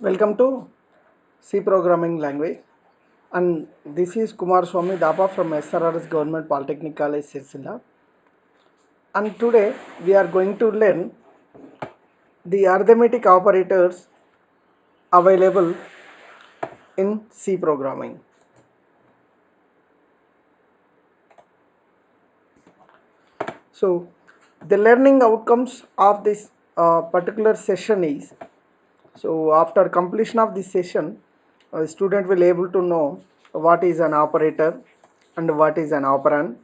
Welcome to C programming language, and this is Kumar Swami Dapa from SRRS Government Polytechnic College Sirsila, and today we are going to learn the arithmetic operators available in C programming. So the learning outcomes of this particular session is, so after completion of this session, a student will able to know what is an operator and what is an operand.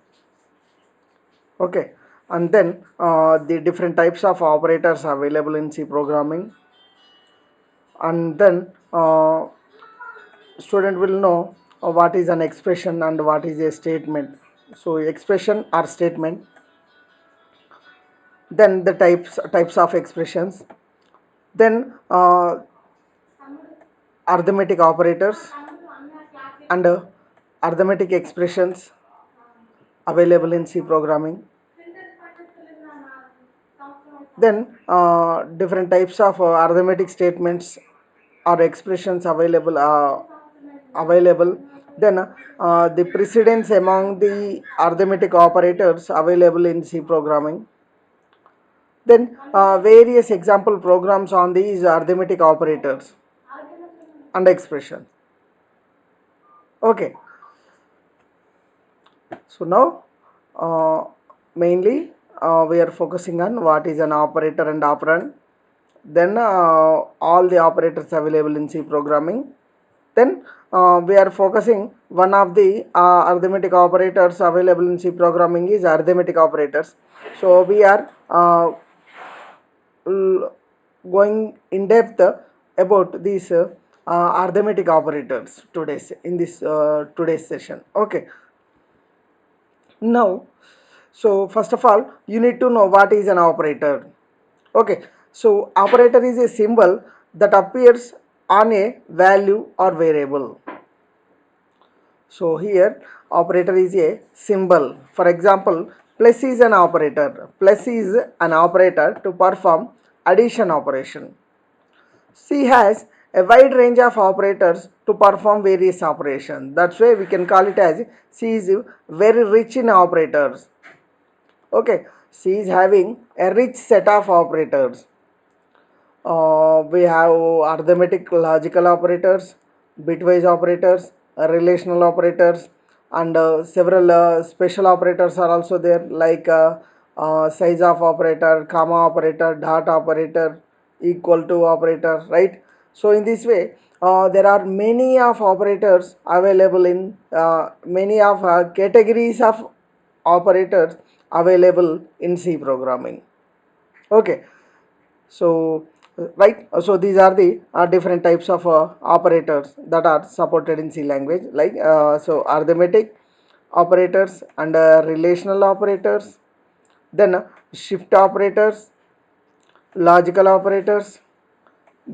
Okay, and then the different types of operators available in C programming, and then student will know what is an expression and what is a statement. So expression or statement, then the types of expressions, then arithmetic operators and arithmetic expressions available in C programming. Then different types of arithmetic statements or expressions available. Then the precedence among the arithmetic operators available in C programming. Then various example programs on these arithmetic operators and expressions. Okay, so now mainly we are focusing on what is an operator and operand, then all the operators available in C programming. Then we are focusing one of the arithmetic operators available in C programming is arithmetic operators. So we are going in depth about these arithmetic operators today's in this today's session. Okay, now, so first of all you need to know what is an operator. Okay, so operator is a symbol that appears on a value or variable. So here operator is a symbol. For example, plus is an operator. Plus is an operator to perform addition operation. C has a wide range of operators to perform various operations. That's why we can call it as C is very rich in operators. Okay, C is having a rich set of operators. We have arithmetic logical operators, bitwise operators, relational operators, and several special operators are also there, like size of operator, comma operator, dot operator, equal to operator, right? So in this way there are many of operators available in many of categories of operators available in C programming. Okay, so right, so these are the different types of operators that are supported in C language, like so arithmetic operators and relational operators, then shift operators, logical operators,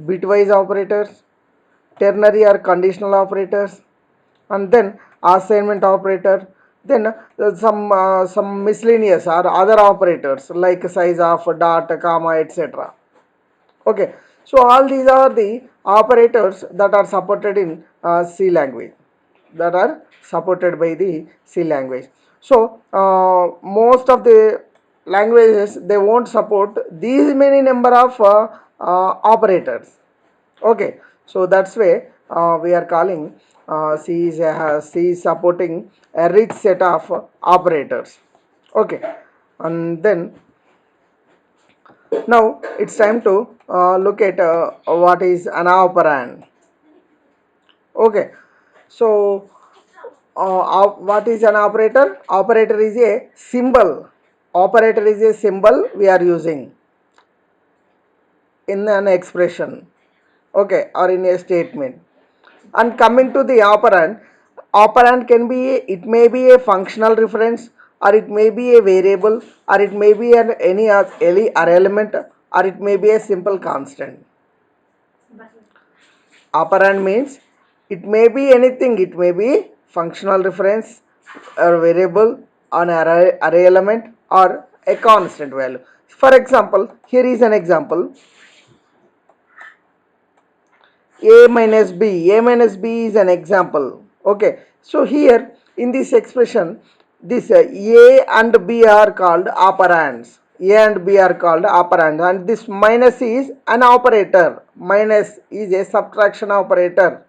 bitwise operators, ternary or conditional operators, and then assignment operator, then some miscellaneous or other operators like size of dot, comma, etc. Okay, so all these are the operators that are supported in C language, that are supported by the C language. So most of the languages they won't support these many number of operators. Okay, so that's why we are calling C is supporting a rich set of operators. Okay, and then now it's time to look at what is an operand. Okay, so what is an operator? Operator is a symbol. Operator is a symbol we are using in an expression. Okay, or in a statement. And coming to the operand, operand can be it may be a functional reference, or it may be a variable, or it may be any element, or it may be a simple constant. Operand means it may be anything, it may be functional reference or variable, an array element, or a constant value. For example, here is an example. a minus b. A minus b is an example. Okay, so here in this expression, this a and b are called operands. A and b are called operands, and this minus is an operator. Minus is a subtraction operator.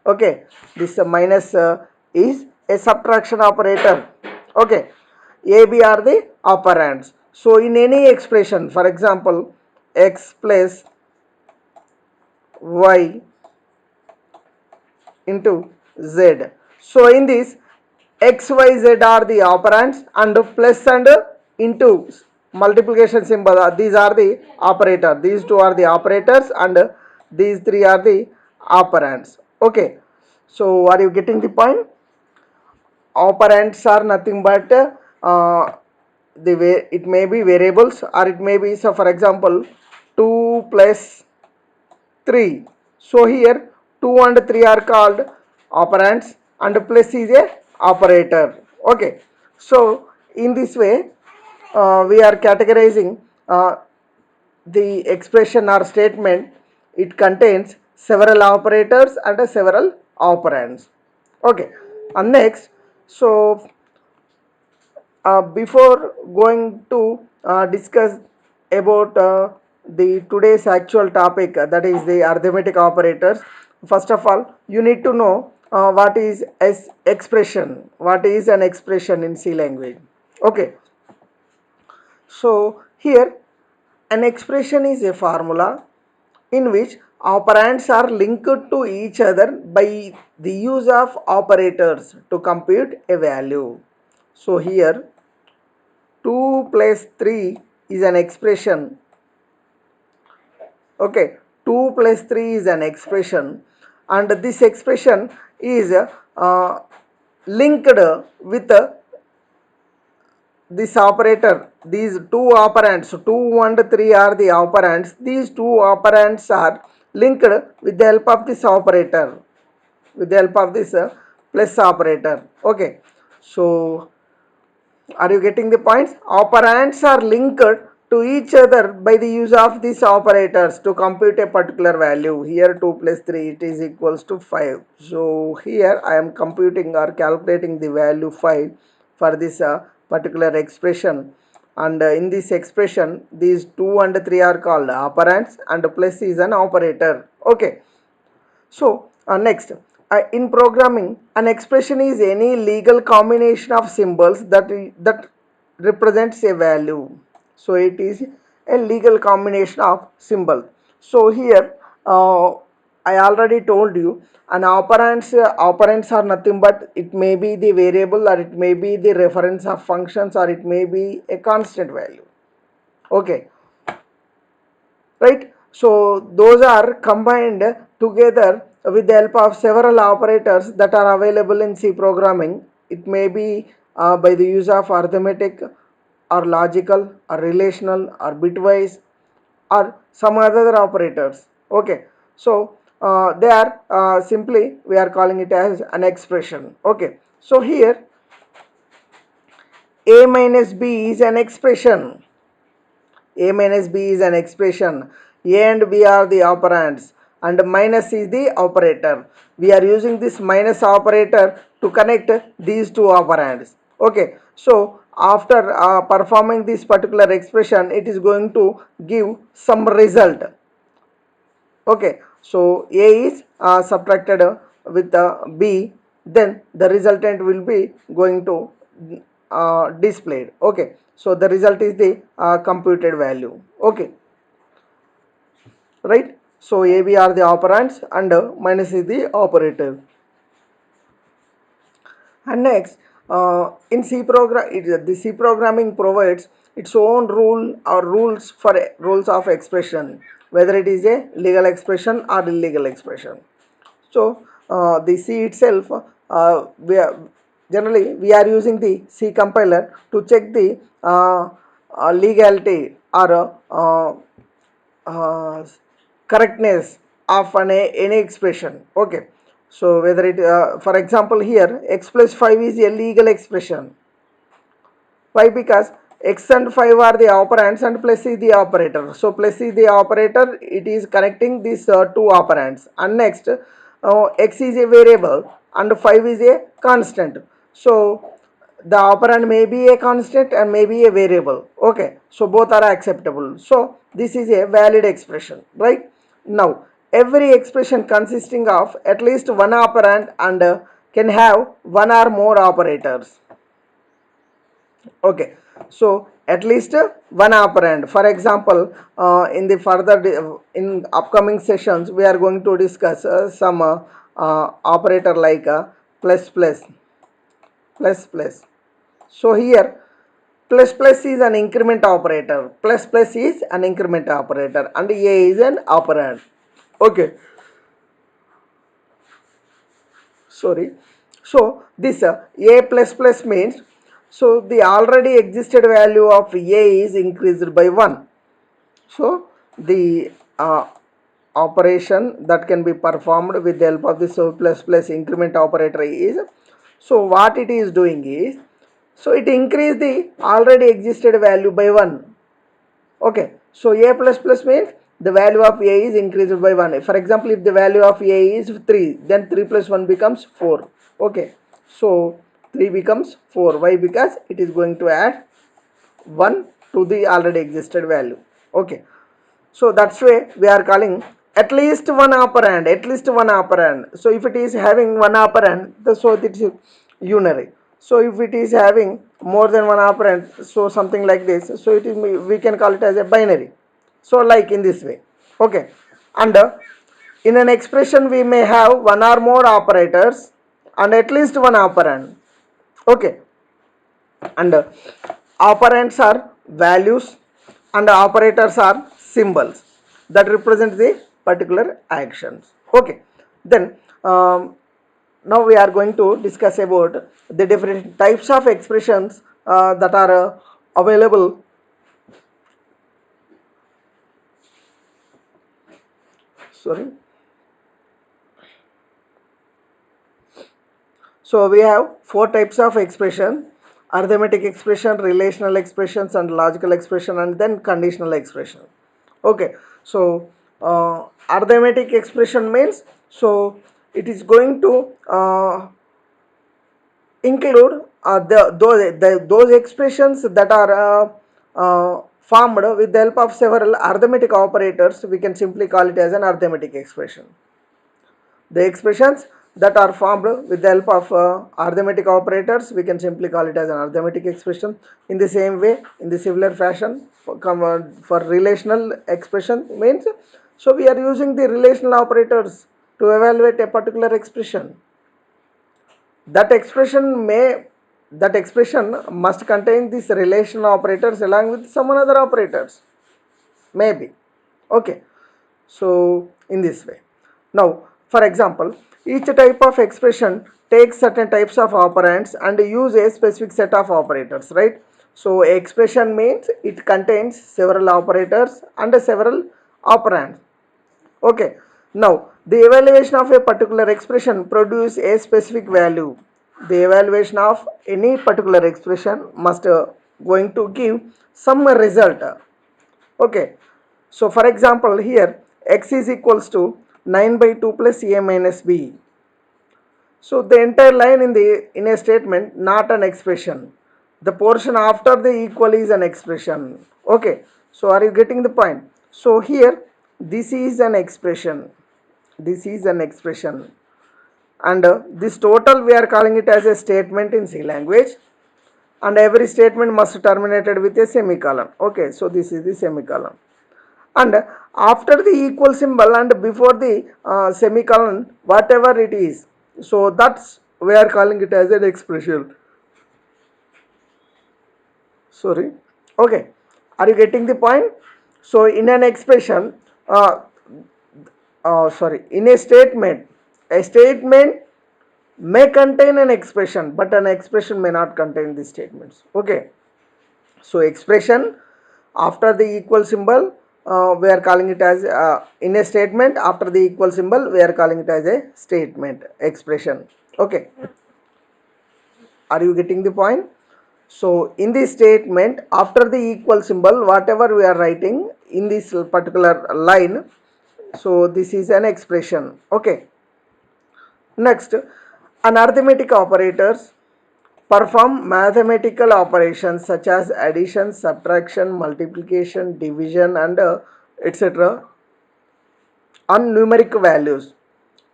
Okay, this minus is a subtraction operator. Okay, a b are the operands. So in any expression, for example, x plus y into z. So in this x, y, z are the operands, and plus and into multiplication symbol, these are the operator. These two are the operators and these three are the operands. Okay, so are you getting the point? Operands are nothing but the way it may be variables, or it may be, so for example, 2 plus 3. So here 2 and 3 are called operands and plus is a operator. Okay. So in this way we are categorizing the expression or statement. It contains several operators and several operands. Okay. And next, so before going to discuss about the today's actual topic, that is the arithmetic operators, first of all you need to know what is expression, what is an expression in C language. Okay, so here an expression is a formula in which operands are linked to each other by the use of operators to compute a value. So here 2 plus 3 is an expression. Okay, 2 plus 3 is an expression, and this expression is linked with this operator. These two operands, 2 and 3 are the operands. These two operands are linked with the help of this operator, with the help of this plus operator. Okay, so are you getting the points? Operands are linked to each other by the use of these operators to compute a particular value. Here 2 plus 3, it is equals to 5. So here I am computing or calculating the value 5 for this particular expression. And in this expression, these 2 and 3 are called operands and plus is an operator. Okay. So next, in programming, an expression is any legal combination of symbols that represents a value. So it is a legal combination of symbol. So here I already told you, an operands are nothing but it may be the variable, or it may be the reference of functions, or it may be a constant value. Okay, right? So those are combined together with the help of several operators that are available in C programming. It may be by the use of arithmetic or logical or relational or bitwise or some other operators. Okay, so they are simply we are calling it as an expression. Okay, so here a minus b is an expression. A minus b is an expression. A and b are the operands and minus is the operator. We are using this minus operator to connect these two operands. Okay, so after performing this particular expression, it is going to give some result. Okay, so a is subtracted with b, then the resultant will be going to displayed. Okay, so the result is the computed value. Okay, right? So a b are the operands and minus is the operator. And next, in C program, the C programming provides its own rule or rules for rules of expression, whether it is a legal expression or illegal expression. So the C itself, we are, generally we are using the C compiler to check the legality or uh, correctness of any expression. Okay, so whether it for example here x plus 5 is a legal expression. Why? Because x and 5 are the operands and plus is the operator. So plus is the operator, it is connecting these two operands. And next, x is a variable and 5 is a constant. So the operand may be a constant and may be a variable. Okay, so both are acceptable. So this is a valid expression, right? Now every expression consisting of at least one operand and can have one or more operators. Okay, so at least one operand. For example, in the further in upcoming sessions we are going to discuss some operator like plus plus plus plus. So here plus plus is an increment operator, plus plus is an increment operator, and a is an operand. Okay, sorry. So this a plus plus means, so the already existed value of a is increased by 1. So the operation that can be performed with the help of this plus plus increment operator is, so what it is doing is, so it increase the already existed value by 1. Okay, so a plus plus means the value of a is increased by 1. For example, if the value of a is 3, then 3 plus 1 becomes 4. Okay, so 3 becomes 4. Why? Because it is going to add 1 to the already existed value. Okay, so that's why we are calling at least one operand, at least one operand. So if it is having one operand, so it is unary. So if it is having more than one operand, so something like this, so it is, we can call it as a binary. So like in this way. Okay, and in an expression we may have one or more operators and at least one operand. Okay, and operands are values and operators are symbols that represent the particular actions. Okay, then now we are going to discuss about the different types of expressions that are available. Sorry. So we have four types of expression: arithmetic expression, relational expressions, and logical expression, and then conditional expression. Okay, so arithmetic expression means, so it is going to include those expressions that are formed with the help of several arithmetic operators. We can simply call it as an arithmetic expression. The expressions that are formed with the help of arithmetic operators, we can simply call it as an arithmetic expression. In the same way, in the similar fashion, for relational expression means, so we are using the relational operators to evaluate a particular expression. That expression must contain these relational operators along with some other operators, maybe. Okay, so in this way. Now for example, each type of expression takes certain types of operands and use a specific set of operators, right? So expression means it contains several operators and several operands. Okay, now the evaluation of a particular expression produce a specific value. The evaluation of any particular expression must going to give some result. Okay, so for example here x is equals to 9 by 2 plus a minus b. So the entire line in a statement not an expression. The portion after the equal is an expression. Okay, so are you getting the point? So here this is an expression. This is an expression, and this total we are calling it as a statement in C language, and every statement must terminated with a semicolon. Okay, so this is the semicolon, and after the equal symbol and before the semicolon whatever it is, so that's we are calling it as an expression. Sorry. Okay, are you getting the point? So in an expression, sorry, in a statement may contain an expression, but an expression may not contain the statements. Okay, so expression after the equal symbol, we are calling it as in a statement after the equal symbol we are calling it as a statement expression. Okay, are you getting the point? So in this statement, after the equal symbol, whatever we are writing in this particular line, so this is an expression. Okay, next, an arithmetic operators perform mathematical operations such as addition, subtraction, multiplication, division, and etc. on numeric values.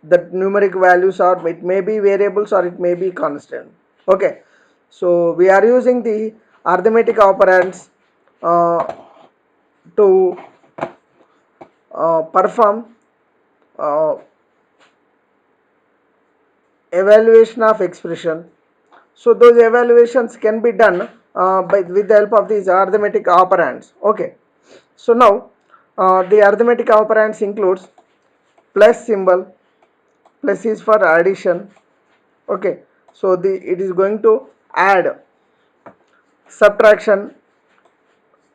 The numeric values are, it may be variables or it may be constant. Okay, so we are using the arithmetic operands uh, to perform uh, evaluation of expression. So those evaluations can be done with the help of these arithmetic operands. Okay, so now the arithmetic operands includes plus symbol. Plus is for addition. Okay, so the it is going to add. Subtraction,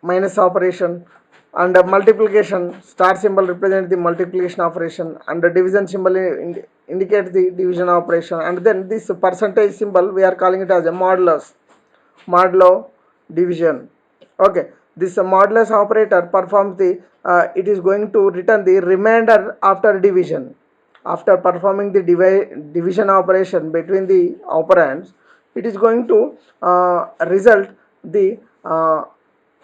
minus operation, and multiplication, star symbol represents the multiplication operation, and the division symbol indicates the division operation, and then this percentage symbol we are calling it as a modulus, modulo division. Okay, this modulus operator performs the it is going to return the remainder after division. After performing the division operation between the operands, it is going to result the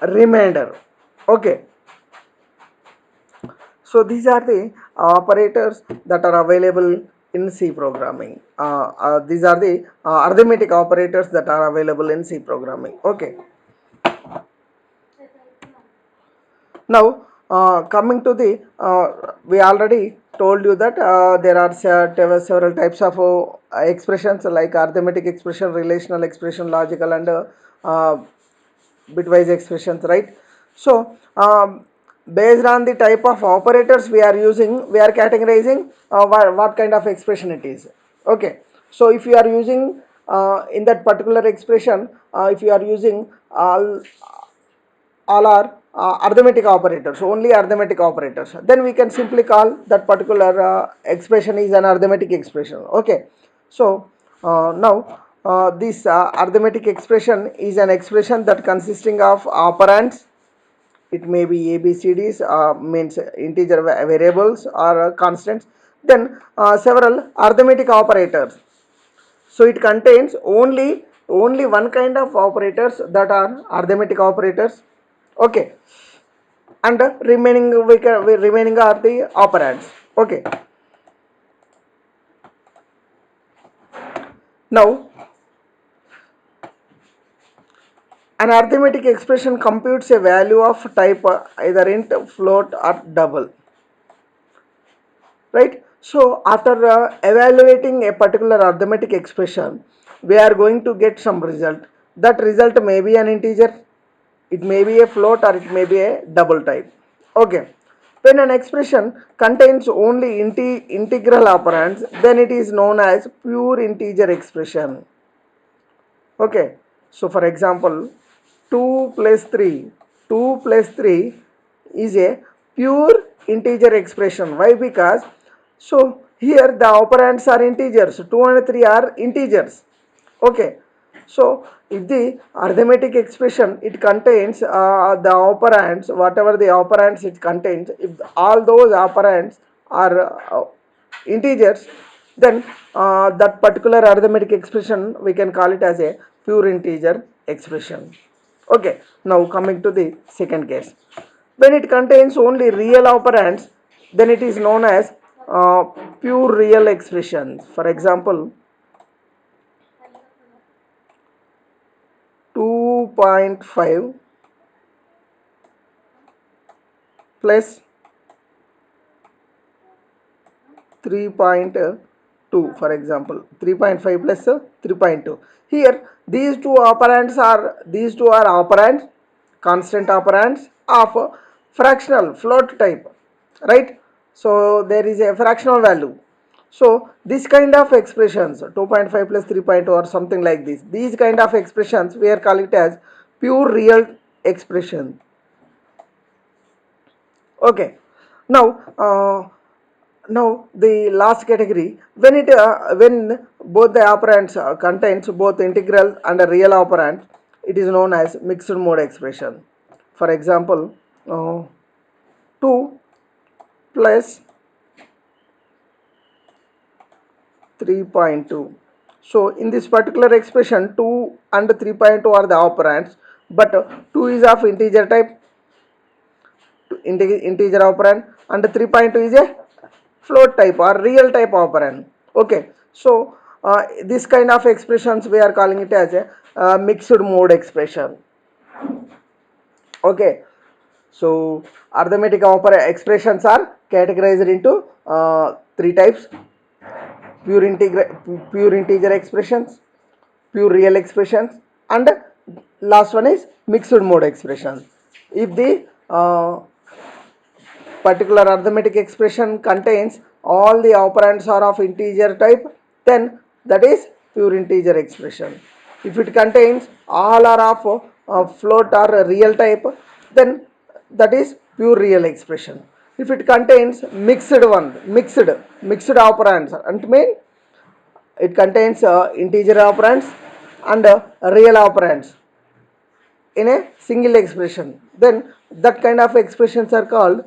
remainder. Okay, so these are the operators that are available in C programming. These are the arithmetic operators that are available in C programming. Okay. Now, coming to the, we already told you that there are several types of expressions like arithmetic expression, relational expression, logical, and uh, bitwise expressions, right? So based on the type of operators we are using, we are categorizing what kind of expression it is. Okay, so if you are using in that particular expression, if you are using all are arithmetic operators, only arithmetic operators, then we can simply call that particular expression is an arithmetic expression. Okay, so now this arithmetic expression is an expression that consisting of operands. It may be abcds, means integer variables or constants, then several arithmetic operators. So it contains only one kind of operators, that are arithmetic operators. Okay, and remaining are the operands. Okay, now an arithmetic expression computes a value of type either int, float, or double, right? So after evaluating a particular arithmetic expression, we are going to get some result. That result may be an integer, it may be a float, or it may be a double type. Okay, when an expression contains only integral operands, then it is known as pure integer expression. Okay, so for example, 2 plus 3, 2 plus 3 is a pure integer expression. Why? Because so here the operands are integers, 2 and 3 are integers. Okay, so if the arithmetic expression it contains the operands, whatever the operands it contains, if all those operands are integers, then that particular arithmetic expression we can call it as a pure integer expression. Okay, now coming to the second case, when it contains only real operands, then it is known as pure real expression. For example, 2.5 plus 3.2, for example 3.5 plus 3.2. Here these two are operands, constant operands of fractional float type, right? So there is a fractional value. So this kind of expressions, 2.5 plus 3.2 or something like this, these kind of expressions we are calling it as pure real expression. Okay, now now the last category, when when both the operands contains both integral and a real operand, it is known as mixed mode expression. For example, 2 plus 3.2. So in this particular expression, 2 and 3.2 are the operands, but 2 is of integer type, integer operand, and 3.2 is a float type or real type operand. Okay, so this kind of expressions we are calling it as a mixed mode expression. Okay, so arithmetic expressions are categorized into three types: pure integer expressions, pure real expressions, and last one is mixed mode expressions. If the particular arithmetic expression contains all the operands are of integer type, then that is pure integer expression. If it contains all are of float or real type, then that is pure real expression. If it contains mixed operands, and mean it contains integer operands and real operands in a single expression, then that kind of expressions are called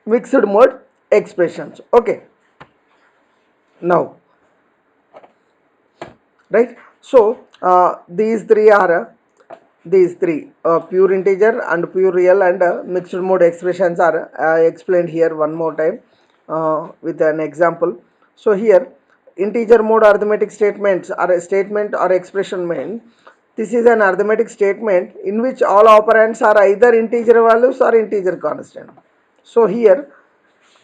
mixed mode expressions. Okay, now, right, so these three pure integer and pure real and mixed mode expressions are explained here one more time with an example. So here, integer mode arithmetic statements are a statement or expression mean this is an arithmetic statement in which all operands are either integer values or integer constant. So here,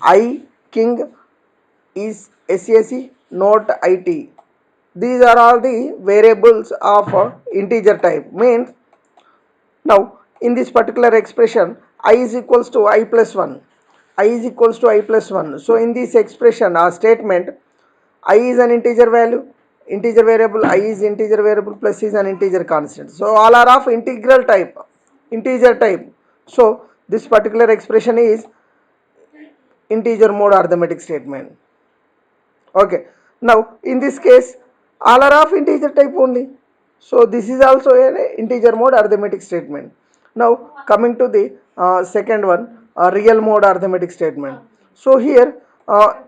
I king is SAC, not IT. These are all the variables of integer type. Means now in this particular expression, I is equals to I plus 1. I is equals to I plus 1. So in this expression or statement, I is an integer value, integer variable, I is integer variable plus is an integer constant. So all are of integral type, integer type. So this particular expression is integer mode arithmetic statement. Okay, now in this case all are of integer type only, so this is also an integer mode arithmetic statement. Now coming to the second one, real mode arithmetic statement. So here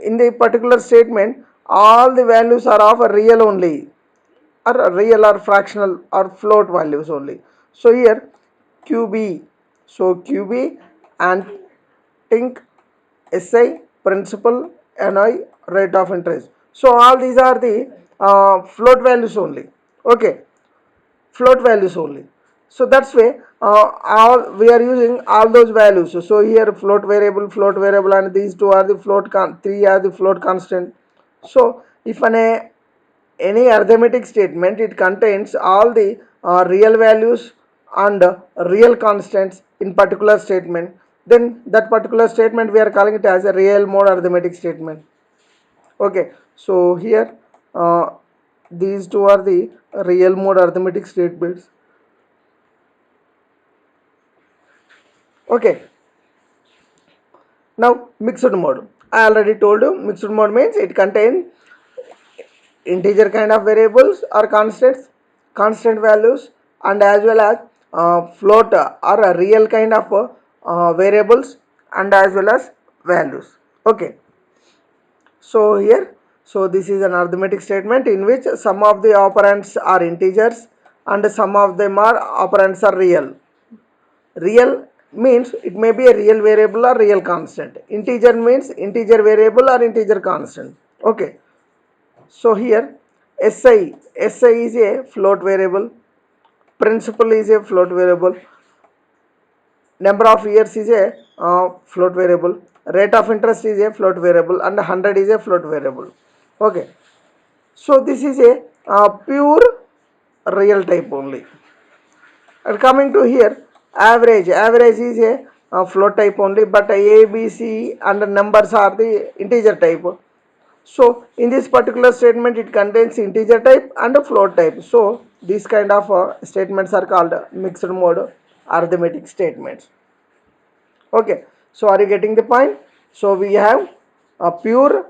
in the particular statement all the values are of a real only, or real or fractional or float values only. So here QB, so QB and TINC, SI, principal, NI, rate of interest. So all these are the float values only. Okay, float values only. So that's way all we are using all those values. So here float variable, and these two are the three are the float constant. So if any arithmetic statement it contains all the real values and real constants in particular statement, then that particular statement we are calling it as a real mode arithmetic statement. Okay, so here these two are the real mode arithmetic statements. Okay, now mixed mode, I already told you mixed mode means it contains integer kind of variables or constant values, and as well as float or a real kind of variables and as well as values. Okay, so here, so this is an arithmetic statement in which some of the operands are integers and some of them are operands are real. Real means it may be a real variable or real constant. Integer means integer variable or integer constant. Okay, so here SI is a float variable, principal is a float variable, number of years is a float variable, rate of interest is a float variable, and 100 is a float variable. Okay, so this is a pure real type only. And coming to here, average is a float type only, but A, B, C and numbers are the integer type. So in this particular statement it contains integer type and a float type. So these kind of statements are called mixed mode arithmetic statements. Okay, so are you getting the point? So we have a pure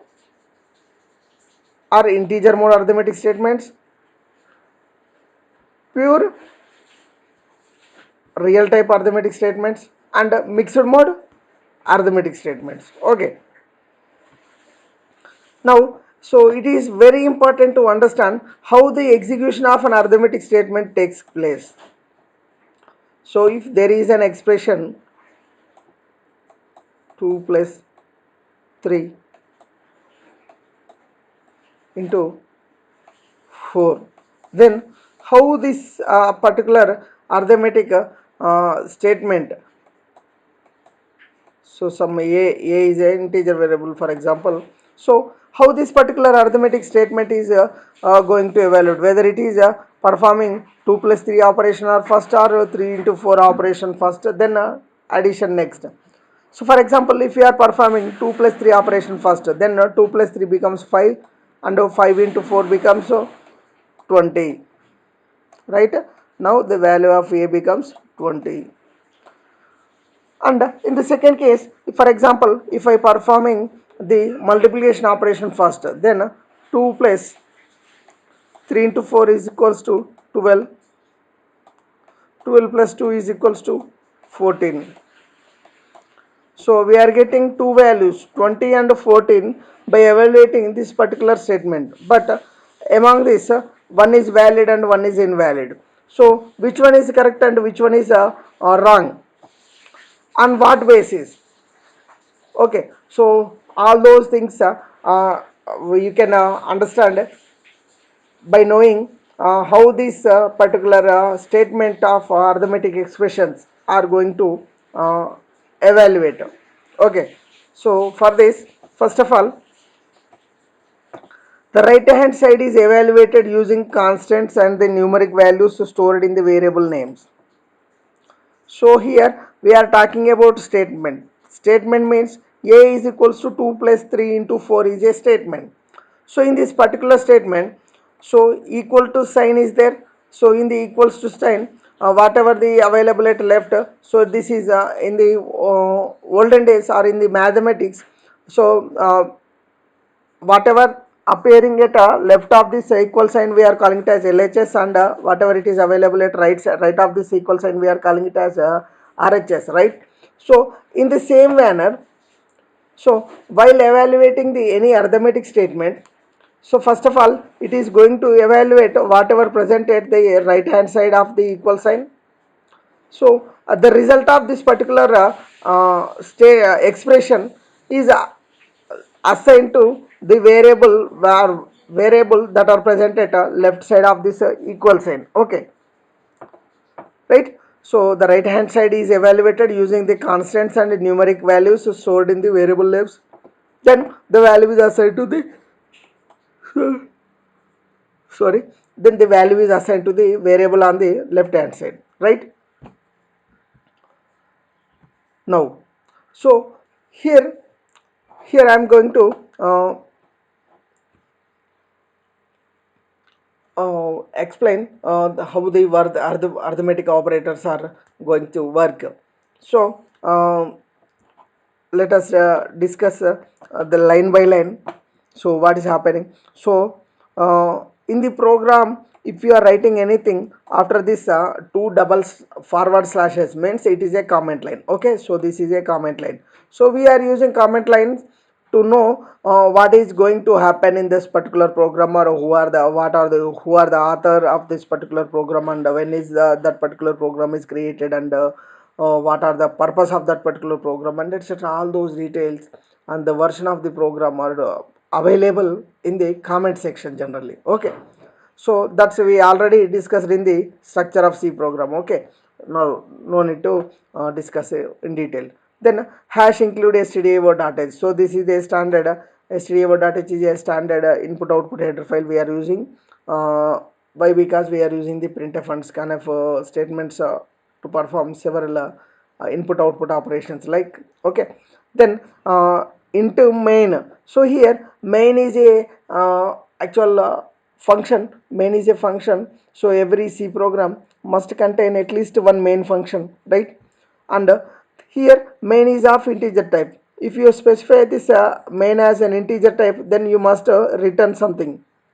or integer mode arithmetic statements, pure real type arithmetic statements and mixed mode arithmetic statements. Okay, now so it is very important to understand how the execution of an arithmetic statement takes place. So if there is an expression 2 plus 3 into 4, then how this particular arithmetic statement, so some a is an integer variable for example, so how this particular arithmetic statement is going to evaluate whether it is performing 2 plus 3 operation or first, or 3 into 4 operation first, then addition next. So for example, if you are performing 2 plus 3 operation first, then 2 plus 3 becomes 5 and 5 into 4 becomes 20, right? Now the value of a becomes 20. And in the second case, for example, if I performing the multiplication operation first, then 2 plus 3 into 4 is equals to 12. 12 plus 2 is equals to 14. So we are getting two values 20 and 14 by evaluating this particular statement. But among this, one is valid and one is invalid. So which one is correct and which one is wrong? On what basis? Okay, so all those things you can understand by knowing how this particular statement of arithmetic expressions are going to uh, evaluate. Okay, so for this, first of all, the right hand side is evaluated using constants and the numeric values stored in the variable names. So here we are talking about statement. Statement means a is equals to 2 plus 3 into 4 is a statement. So in this particular statement, so equal to sign is there. So in the equals to sign, whatever the available at left, so this is in the olden days or in the mathematics. So whatever appearing at left of this equal sign we are calling it as LHS, and whatever it is available at right of this equal sign we are calling it as RHS, right? So in the same manner, so while evaluating the any arithmetic statement, so first of all it is going to evaluate whatever present at the right hand side of the equal sign. So the result of this particular expression is assigned to the variable that are present at left side of this equal sign. Okay, right? So the right hand side is evaluated using the constants and numeric values stored in the variable names. Then the value is assigned to the sorry. Then the value is assigned to the variable on the left hand side, right? Now, so here here I am going to explain how the arithmetic operators are going to work. So let us discuss the line by line. So what is happening? So in the program, if you are writing anything after this two doubles forward slashes means it is a comment line. Okay, so this is a comment line. So we are using comment lines to know what is going to happen in this particular program, or who are the author of this particular program, and when is that particular program is created, and what are the purpose of that particular program, and etc. All those details and the version of the program are available in the comment section generally. Okay, so that's we already discussed in the structure of C program. Okay, now no need to discuss in detail. Then hash include stdio.h. So this is a standard stdio.h is a standard input output header file we are using. Why? Because we are using the printf and scanf statements to perform several input output operations like. Okay, then into main. So here main is a actual function. Main is a function, so every C program must contain at least one main function, right? And here main is of integer type. If you specify this main as an integer type, then you must return something.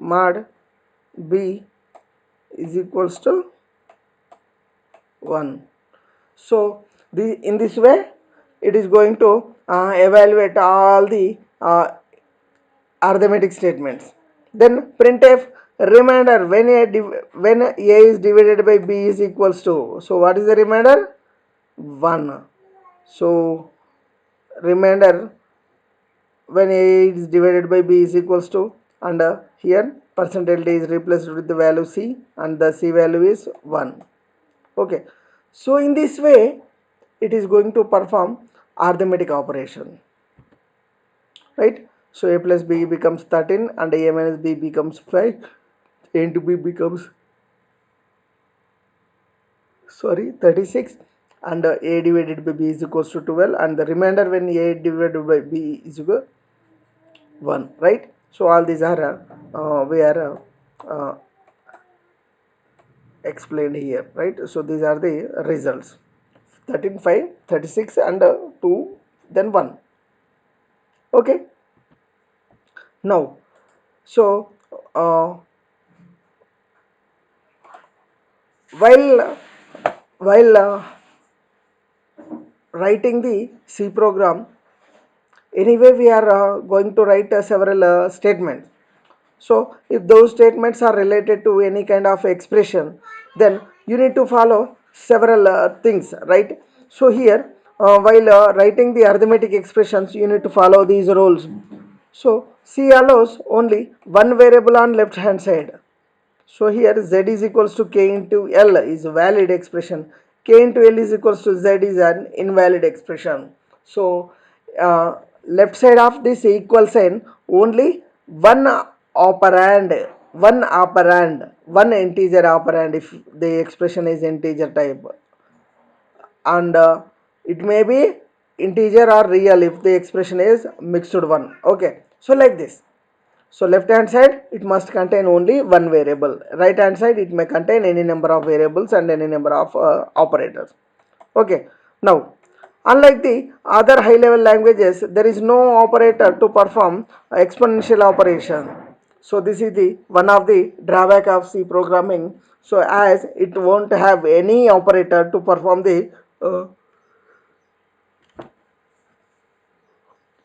mod b is equals to 1. So in this way it is going to evaluate all the arithmetic statements. Then printf remainder when a is divided by b is equals to, so what is the remainder? 1. So remainder when a is divided by b is equals to, and here percentage is replaced with the value c and the c value is 1. Okay, so in this way it is going to perform arithmetic operation, right? So a plus b becomes 13 and a minus b becomes 5, a into b becomes 36, and a divided by b is equals to 12, and the remainder when a divided by b is equal 1, right? So all these are we are explained here, right? So these are the results: 13, 5, 36, and 2, then 1. Okay, now so uh, while writing the C program, anyway we are going to write several statements. So if those statements are related to any kind of expression, then you need to follow several things, right? So here while writing the arithmetic expressions, you need to follow these rules. So C allows only one variable on left hand side. So here z is equals to k into l is a valid expression. K into l is equals to z is an invalid expression. So left side of this equal sign, only one operand, one integer operand if the expression is integer type, and it may be integer or real if the expression is mixed one. Okay, so like this. So left hand side it must contain only one variable. Right hand side it may contain any number of variables and any number of operators. Okay. Now unlike the other high level languages, there is no operator to perform exponential operation. So this is the one of the drawback of C programming. So as it won't have any operator to perform the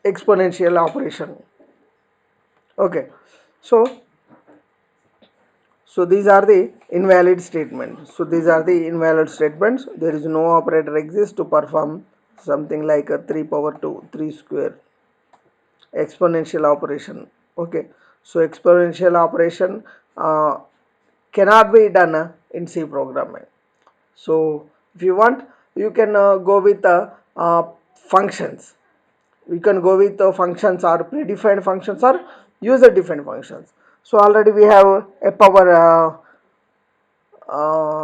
exponential operation. Okay. So these are the invalid statements. So these are the invalid statements. There is no operator exists to perform something like a 3 power 2, 3 square exponential operation. Okay. So exponential operation cannot be done in C programming. So if you want, you can go with functions. We can go with functions or predefined functions or user defined functions. So already we have a power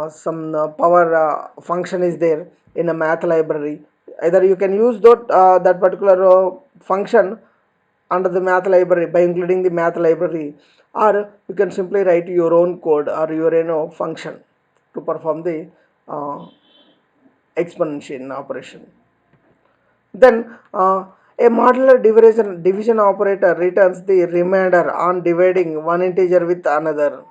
some power function is there in a math library. Either you can use that particular function under the math library by including the math library, or you can simply write your own code or your own function to perform the uh, exponential operation. Then a modular division operator returns the remainder on dividing one integer with another.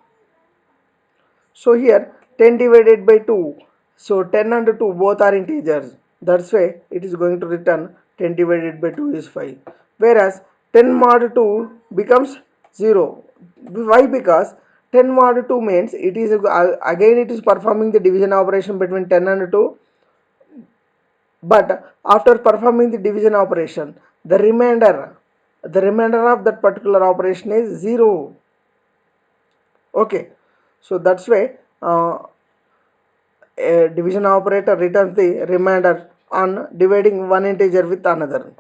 So here 10 divided by 2. So 10 and 2 both are integers. That's why it is going to return 10 divided by 2 is 5. Whereas 10 mod 2 becomes 0. Why? Because 10 mod 2 means it is again it is performing the division operation between 10 and 2, but after performing the division operation, the remainder of that particular operation is 0. Okay, so that's why a division operator returns the remainder on dividing one integer with another.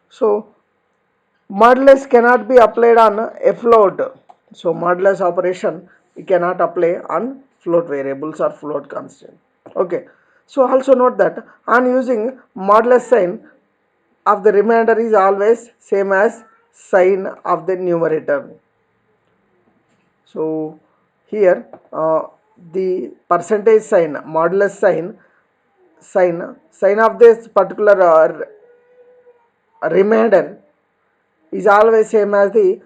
So modulus cannot be applied on a float. So modulus operation we cannot apply on float variables or float constant. Okay, so also note that on using modulus sign of the remainder is always same as sign of the numerator. So here the percentage sign, modulus sign of this particular remainder is always same as the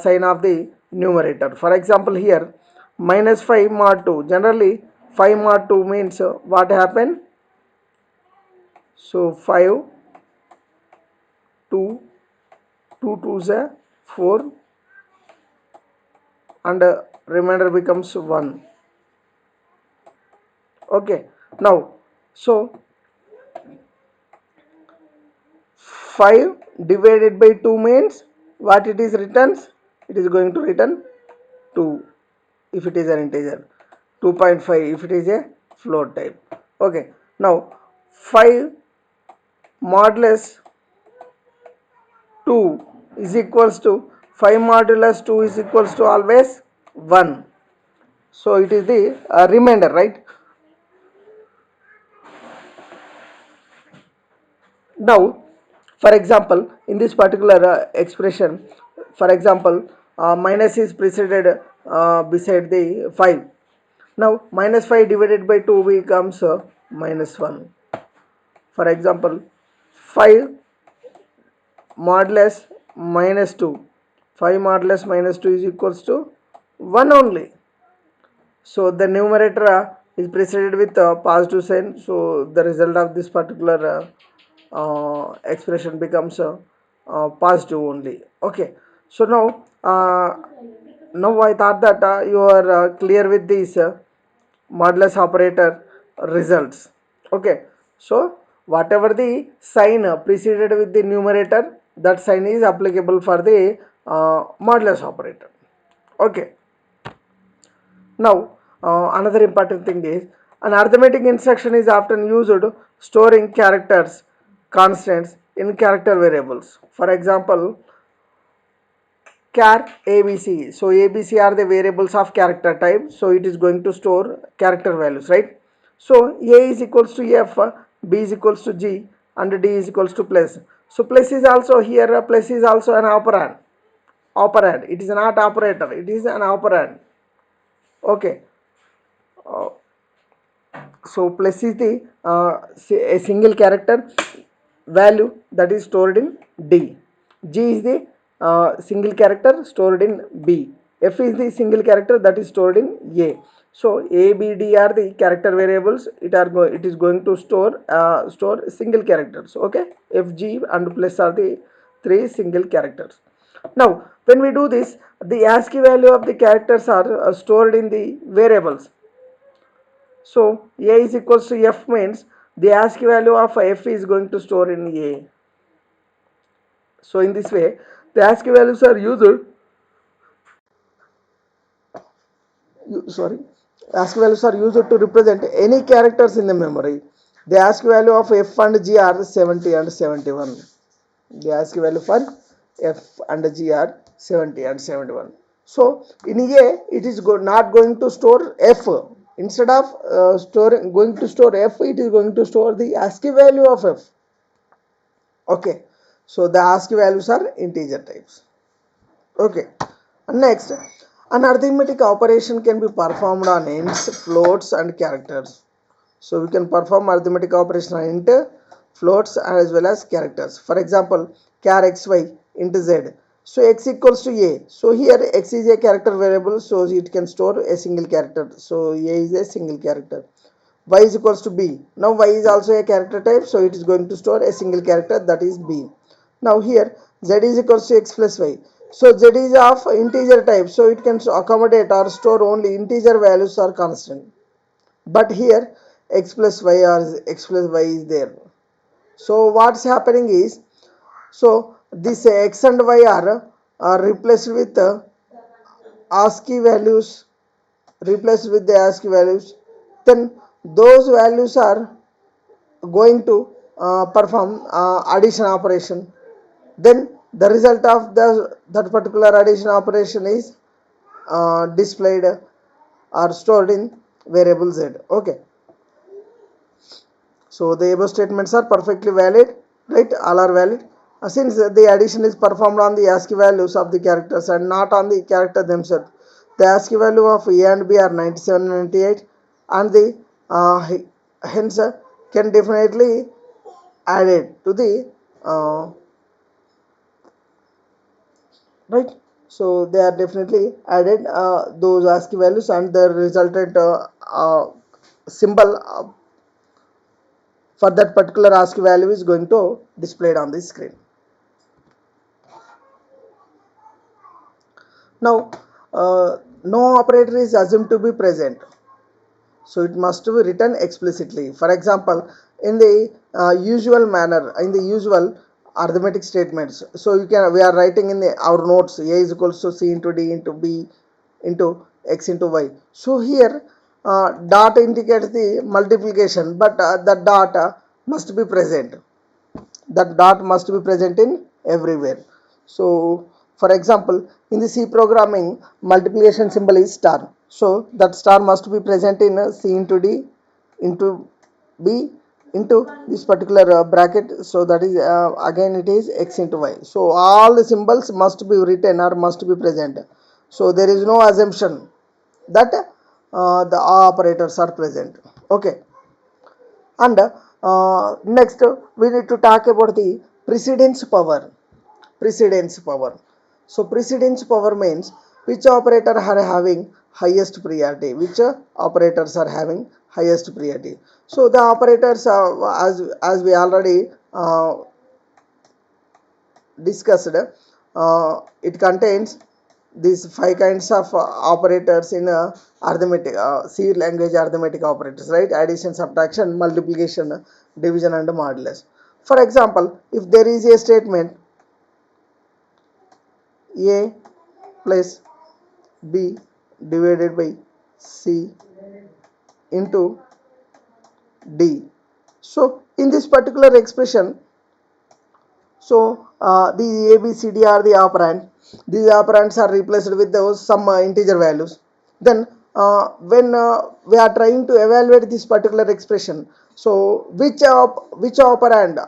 sign of the numerator. For example, here minus 5 mod 2. Generally 5 mod 2 means what happened? So 5, 2, 2 2s are 4, and remainder becomes 1. Okay, now so 5 divided by 2 means what it is returns? It is going to return 2 if it is an integer, 2.5 if it is a float type. Okay, now 5 modulus 2 is equals to 5 modulus 2 is equals to always 1. So it is the remainder, right? Now, for example, in this particular expression, for example, minus is preceded beside the 5. Now, minus 5 divided by 2 becomes minus 1. For example, 5 modulus minus 2. 5 modulus minus 2 is equals to 1 only. So the numerator is preceded with positive sign. So the result of this particular expression becomes positive only. Okay. So now I thought that you are clear with this modulus operator results. Okay. So whatever the sign preceded with the numerator, that sign is applicable for the modulus operator. Okay. Now, another important thing is an arithmetic instruction is often used storing characters, constants in character variables. For example, char ABC. So ABC are the variables of character type. So it is going to store character values, right? So A is equals to F, B is equals to G, and D is equals to plus. So plus is also here. Plus is also an operand. Operand. It is not operator. It is an operand. Okay. Uh, So plus is the a single character value that is stored in D. G is the single character stored in B. F is the single character that is stored in A. So A, B, D are the character variables. It is going to store single characters. Okay. F, G, and plus are the three single characters. Now, when we do this, the ASCII value of the characters are stored in the variables. So A is equals to F means the ASCII value of F is going to store in A. So in this way, the ASCII values are used. Sorry, ASCII values are used to represent any characters in the memory. The ASCII value of F and G are 70 and 71. The ASCII value for F and G are 70 and 71. So in A, it is not going to store F. Instead of going to store F, it is going to store the ASCII value of F. Okay. So the ASCII values are integer types. Okay. Next, an arithmetic operation can be performed on ints, floats, and characters. So we can perform arithmetic operation on int, floats, as well as characters. For example, char xy into z. So x equals to a. So here x is a character variable, so it can store a single character. So a is a single character. Y is equals to b. Now y is also a character type, so it is going to store a single character, that is b. Now here z is equals to x plus y. So z is of integer type, so it can accommodate or store only integer values or constant. But here x plus y or x plus y is there. So what's happening is, so this x and y are replaced with ASCII values, replaced with the ASCII values. Then those values are going to perform addition operation. Then the result of that particular addition operation is displayed or stored in variable z. Okay. So the above statements are perfectly valid, right? All are valid. Since the addition is performed on the ASCII values of the characters and not on the character themselves, the ASCII value of A and B are 97 and 98, and the hence can definitely added to the right. So they are definitely added those ASCII values, and the resultant symbol for that particular ASCII value is going to displayed on the screen. Now, no operator is assumed to be present, so it must be written explicitly. For example, in the usual manner, in the usual arithmetic statements, so we are writing in our notes, a is equals to c into d into b into x into y. So here dot indicates the multiplication, but the dot must be present. That dot must be present in everywhere. So for example, in the C programming, multiplication symbol is star, so that star must be present in C into D into B into this particular bracket, so that is again it is x into y. So all the symbols must be written or must be present, so there is no assumption that the operators are present. Okay. And next we need to talk about the precedence power. Precedence power. So precedence power means which operator are having highest priority, which operators are having highest priority. So the operators as we already discussed, it contains these five kinds of operators in arithmetic, C language arithmetic operators, right? Addition, subtraction, multiplication, division, and modulus. For example, if there is a statement A plus B divided by C into D. So in this particular expression, so the A, B, C, D are the operand. These operands are replaced with those some integer values. Then when we are trying to evaluate this particular expression, so which operand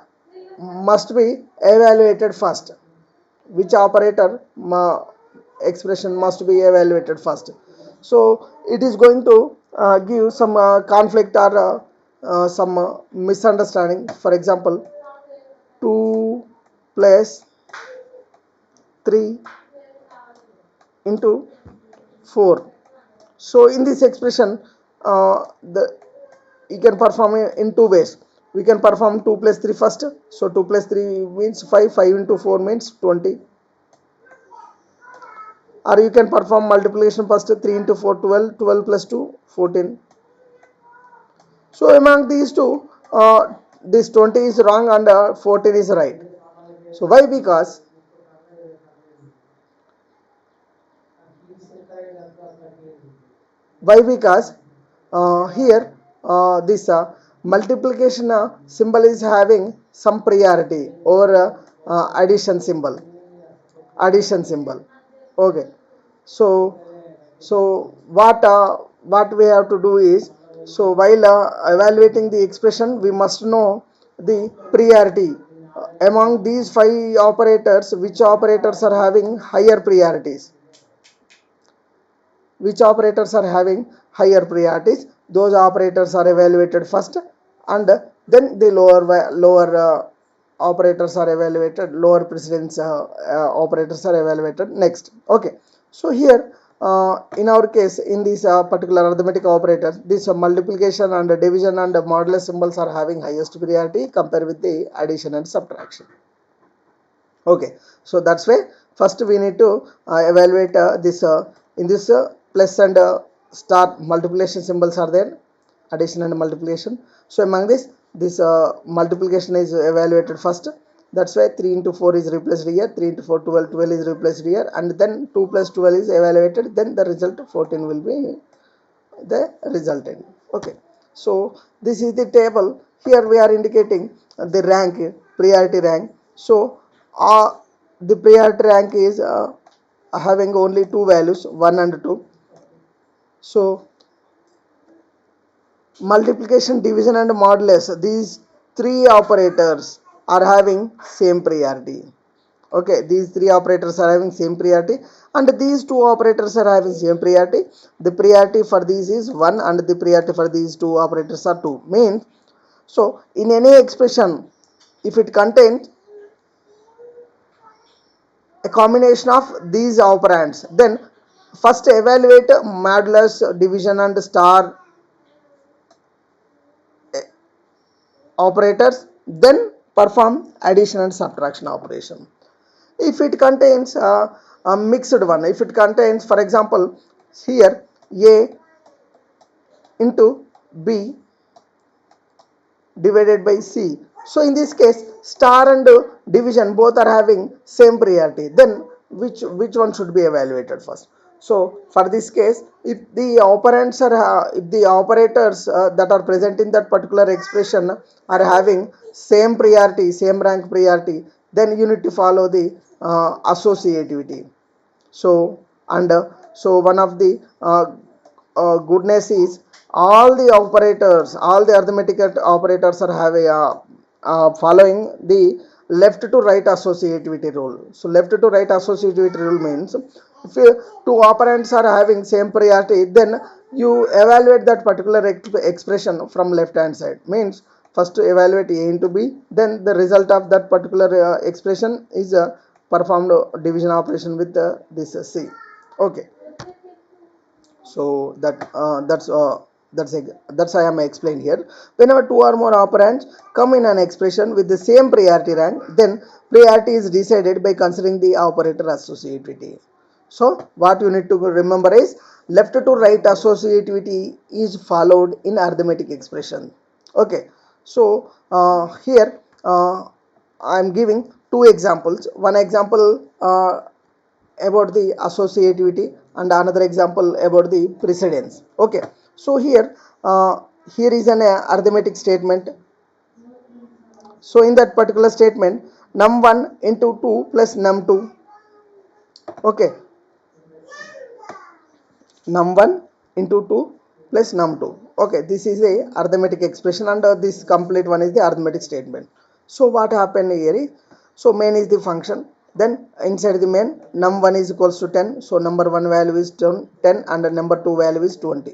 must be evaluated first? Which operator expression must be evaluated first? So it is going to give some conflict or some misunderstanding. For example, 2 plus 3 into 4. So in this expression, the you can perform in two ways. We can perform 2 plus 3 first. So 2 plus 3 means 5, 5 into 4 means 20. Or you can perform multiplication first, 3 into 4, 12, 12 plus 2, 14. So among these two, this 20 is wrong and 14 is right. So why? Because here this multiplication symbol is having some priority over addition symbol. Okay. So so what we have to do is, so while evaluating the expression, we must know the priority among these five operators, which operators are having higher priorities. Which operators are having higher priorities, those operators are evaluated first, and then the lower operators are evaluated, lower precedence operators are evaluated next. Okay. So here in our case, in this particular arithmetic operator, this multiplication and division and modulus symbols are having highest priority compared with the addition and subtraction. Okay. So that's why first we need to evaluate this in this plus and star multiplication symbols are there, addition and multiplication. So among this multiplication is evaluated first. That's why 3 into 4 is replaced here, 3 into 4 12, 12 is replaced here, and then 2 plus 12 is evaluated, then the result 14 will be the resultant. Okay. So this is the table. Here we are indicating the rank, priority rank. So the priority rank is having only two values, 1 and 2. So multiplication, division, and modulus, these three operators are having same priority. Okay, these three operators are having same priority, and these two operators are having same priority. The priority for these is 1 and the priority for these two operators are 2. Means, so in any expression, if it contains a combination of these operands. Then first evaluate modulus, division and star operators, then perform addition and subtraction operation. If it contains a mixed one, if it contains, for example, here a into b divided by c, so in this case star and division both are having same priority, then which one should be evaluated first? So for this case, if the operands are if the operators that are present in that particular expression are having same priority, same rank priority, then you need to follow the associativity. So and so one of the goodness is all the operators, all the arithmetic operators are having following the left to right associativity rule. So left to right associativity rule means if two operands are having same priority, then you evaluate that particular expression from left hand side. Means first to evaluate a into b, then the result of that particular expression is performed division operation with this c. Okay, so that's I am explained here. Whenever two or more operands come in an expression with the same priority rank, then priority is decided by considering the operator associativity. So what you need to remember is left to right associativity is followed in arithmetic expression. Okay, so here I am giving two examples. One example about the associativity and another example about the precedence. Okay, so here is an arithmetic statement. So in that particular statement, num1 into 2 plus num2. Okay, num1 into 2 plus num2. Okay, this is a arithmetic expression and this complete one is the arithmetic statement. So what happened here is, so main is the function, then inside the main num1 is equals to 10, so number 1 value is 10 and number 2 value is 20,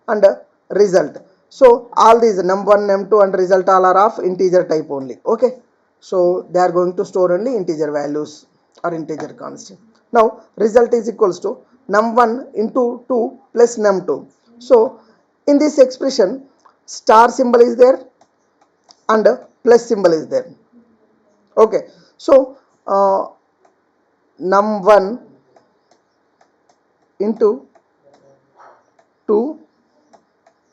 and result. So all these num1 num2 and result all are of integer type only. Okay, so they are going to store only integer values or integer constant. Now result is equals to num1 into 2 plus num2. So in this expression star symbol is there and plus symbol is there. Okay, so num1 into 2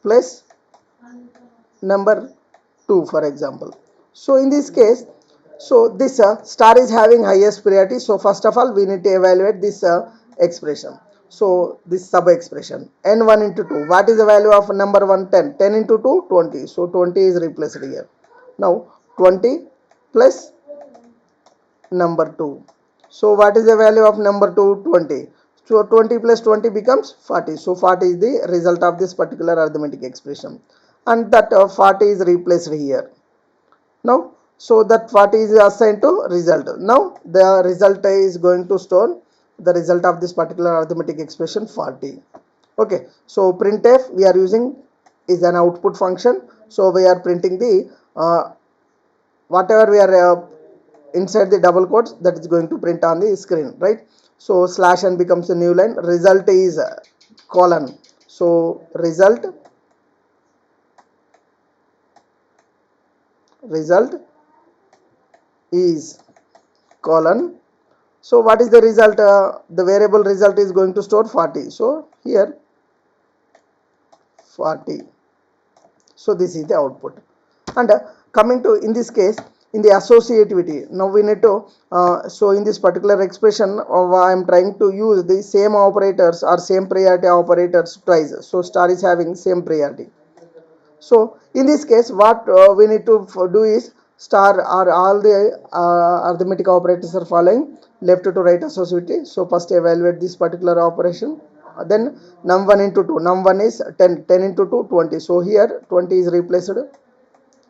plus number 2, for example. So in this case, so this star is having highest priority, so first of all we need to evaluate this expression. So this sub expression n1 into 2, what is the value of number 1? 10. 10 into 2, 20, so 20 is replaced here. Now 20 plus number 2, so what is the value of number 2? 20. So 20 plus 20 becomes 40. So 40 is the result of this particular arithmetic expression, and that 40 is replaced here. Now, so that 40 is assigned to result. Now the result is going to store the result of this particular arithmetic expression 40. Okay, so printf we are using is an output function. So we are printing the whatever we are inside the double quotes, that is going to print on the screen, right? So slash n becomes a new line, result is colon, so result is colon. So what is the result? The variable result is going to store 40, so here 40. So this is the output. And coming to in this case in the associativity, now we need to so in this particular expression I am trying to use the same operators or same priority operators twice. So star is having same priority. So in this case what we need to do is star or all the arithmetic operators are following left to right associativity. So first evaluate this particular operation, then num1 into 2, num1 is 10, 10 into 2, 20, so here 20 is replaced.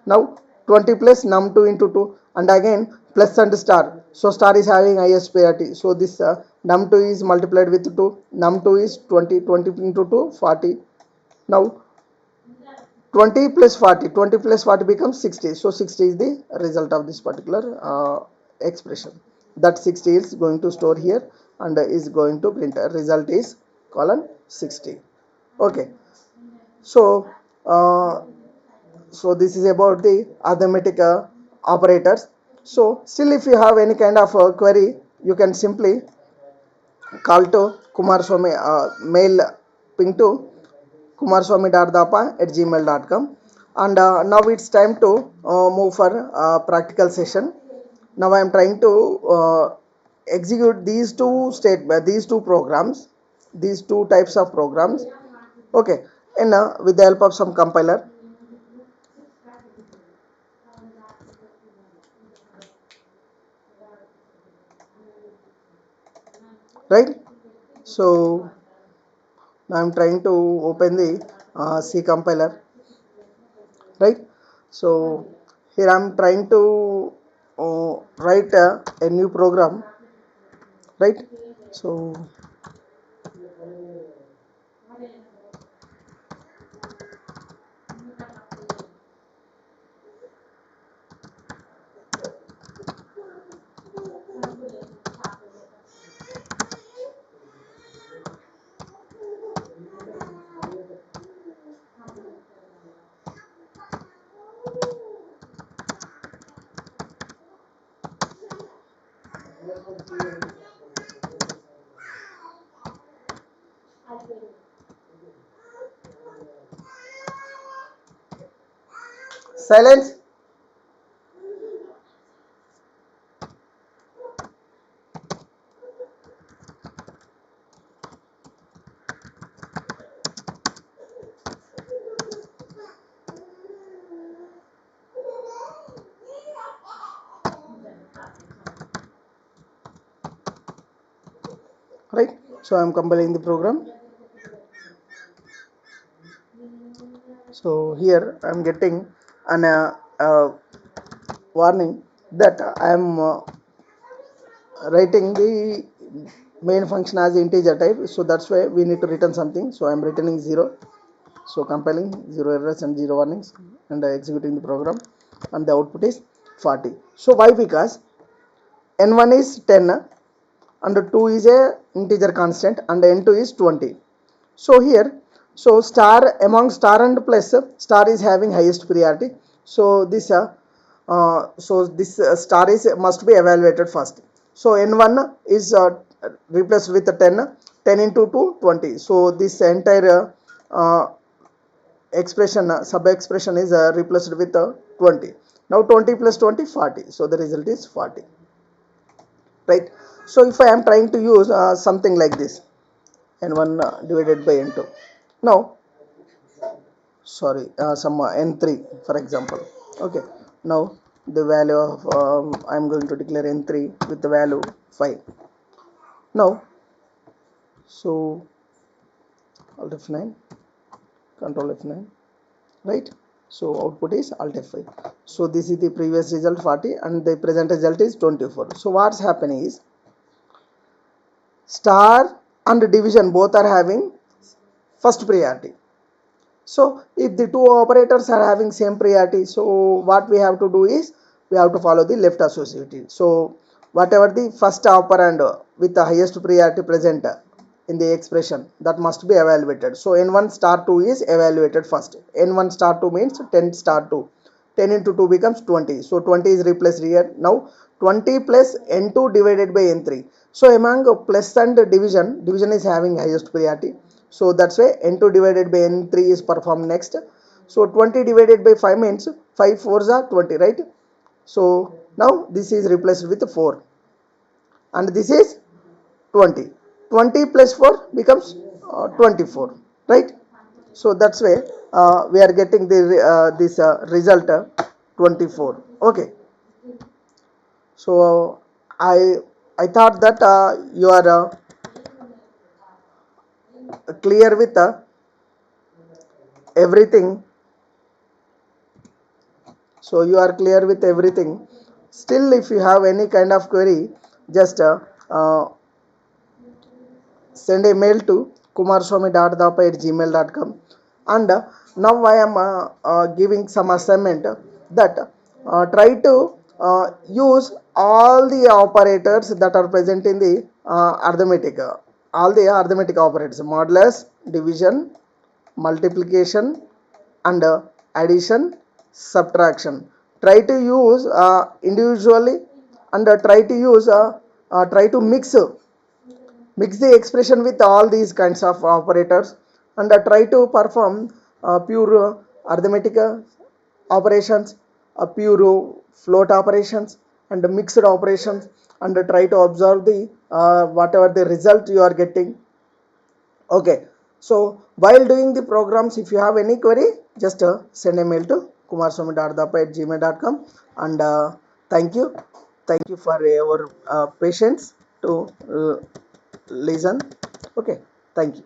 Now 20 plus num2 into 2, and again plus and star, so star is having highest priority, so this num2 is multiplied with 2, num2 is 20, 20 into 2, 40. Now 20 plus 40, 20 plus 40 becomes 60, so 60 is the result of this particular expression. that 60 is going to store here and is going to print result is colon 60. Okay, so uh, so this is about the arithmetic operators. So still if you have any kind of query, you can simply call to Kumaraswamy, mail ping to kumaraswamy.dapa@gmail.com. And now it's time to move for practical session. Now I am trying to execute these two programs, these two types of programs. Okay, and with the help of some compiler, right? So now I'm trying to open the C compiler, right? So here I'm trying to write a new program, right? So silence, right? So I'm compiling the program. So here I'm getting an warning that I am writing the main function as integer type, so that's why we need to return something. So I'm returning 0. So compiling, 0 errors and 0 warnings, and executing the program, and the output is 40. So why? Because n1 is 10 and 2 is a integer constant and n2 is 20. So here, so star among star and plus, star is having highest priority. So this star is must be evaluated first. So n1 is replaced with 10, 10 into 2 20. So this entire expression, sub expression is replaced with 20. Now 20 plus 20 40. So the result is 40, right? So if I am trying to use something like this, n1 divided by n2. Now sorry, some n3 for example. Okay, now the value of I'm going to declare n3 with the value 5. Now so alt f9, control f9, right? So output is alt f5. So this is the previous result 40 and the present result is 24. So what's happening is star and division both are having first priority. So if the two operators are having same priority, so what we have to do is we have to follow the left associative. So whatever the first operand with the highest priority present in the expression, that must be evaluated. So n1 star 2 is evaluated first. N1 star 2 means 10 star 2. 10 into 2 becomes 20. So 20 is replaced here. Now 20 plus n2 divided by n3. So among plus and division, division is having highest priority. So that's why n2 divided by n3 is performed next. So 20 divided by 5 means 5 fours are 20, right? So now this is replaced with 4 and this is 20. 20 plus 4 becomes 24, right? So that's why we are getting the this result 24. Okay, so I thought that you are clear with everything. So you are clear with everything. Still if you have any kind of query, just send a mail to kumaraswamy.dapa@gmail.com. And now I am giving some assignment that try to use all the operators that are present in the arithmetic, all the arithmetic operators, modulus, division, multiplication, and addition, subtraction. Try to use individually, and try to mix the expression with all these kinds of operators, and try to perform pure arithmetic operations, pure float operations, and mixed operations, and try to observe the whatever the result you are getting. Okay, so while doing the programs, if you have any query, just send a mail to kumarswamy.dappa@gmail.com, and thank you for your patience to listen. Okay, thank you.